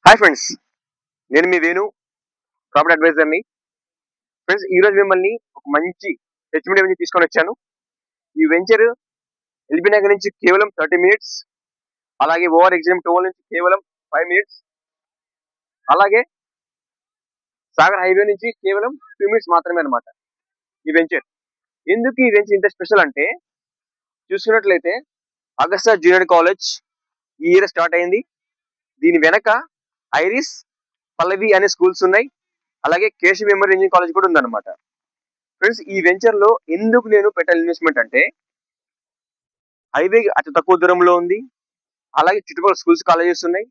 Hi friends, నేను మీ Venu, property అడ్వైజర్ని. Friends, ఈ రోజు మిమ్మల్ని ఒక మంచి హెచ్ఎండి వెంచర్ తీసుకొని వచ్చాను. ఈ వెంచర్ ఎల్బీ నగర్ నుంచి కేవలం 30 మినిట్స్, అలాగే ఓవర్ ఎగ్జిమ్ 12 నుంచి కేవలం 5 మినిట్స్, అలాగే సాగర్ హైవే నుంచి కేవలం 2 మినిట్స్ మాత్రమే అనమాట ఈ వెంచర్. ఎందుకు ఈ వెంచర్ ఇంత స్పెషల్ అంటే, చూసుకున్నట్లయితే అగస్టా జూనియర్ కాలేజ్ ఈ ఇయర్ స్టార్ట్ అయింది. దీని వెనక ఐరిస్, పల్లవి అనే స్కూల్స్ ఉన్నాయి. అలాగే కేశవ్ మెమోరియల్ ఇంజనీరింగ్ కాలేజ్ కూడా ఉందన్నమాట. ఫ్రెండ్స్, ఈ వెంచర్ లో ఎందుకు నేను పెట్టాలి ఇన్వెస్ట్మెంట్ అంటే, హైవే అతి తక్కువ దూరంలో ఉంది. అలాగే చుట్టుపక్కల స్కూల్స్, కాలేజెస్ ఉన్నాయి.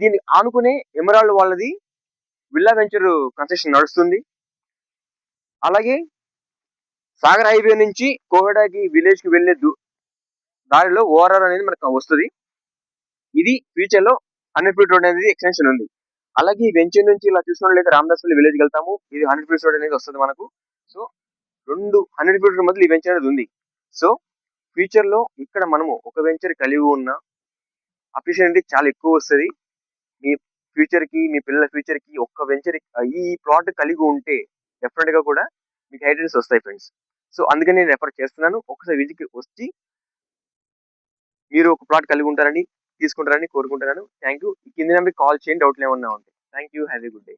దీన్ని ఆనుకునే ఎమరాల్డ్ వాళ్ళది విల్లా వెంచర్ కన్స్ట్రక్షన్ నడుస్తుంది. అలాగే సాగర్ హైవే నుంచి కోహెడాకి విలేజ్ కి వెళ్లే దారిలో ఓఆర్ఆర్ అనేది మనకు వస్తుంది. ఇది ఫ్యూచర్ లో 100 ఫీట్ రోడ్ అనేది ఎక్స్టెన్షన్ ఉంది. అలాగే ఈ వెంచర్ నుంచి ఇలా చూసుకున్నట్లయితే రామదాస్పల్లి విలేజ్ వెళ్తాము. ఇది 100 ఫీట్ రోడ్ అనేది వస్తుంది మనకు. సో 100 ఫీట్ మధ్యలో ఈ వెంచర్ అనేది ఉంది. సో ఫ్యూచర్ లో ఇక్కడ మనము ఒక వెంచర్ కలిగి ఉన్న అప్రిషియేషన్ చాలా ఎక్కువ వస్తుంది. మీ ఫ్యూచర్ కి, మీ పిల్లల ఫ్యూచర్ కి ఒక్క వెంచర్ ఈ ప్లాట్ కలిగి ఉంటే డెఫినెట్ గా కూడా మీకు హైటెన్స్ వస్తాయి ఫ్రెండ్స్. సో అందుకని నేను రెఫర్ చేస్తున్నాను. ఒకసారి విజిట్ వచ్చి మీరు ఒక ప్లాట్ కలిగి ఉంటారని, తీసుకుంటారని కోరుకుంటున్నాను. Thank you. కింద నెంబర్కి కాల్ చేయండి, డౌట్లు ఏమన్నా ఉంటాయి. Thank you. Have a good day.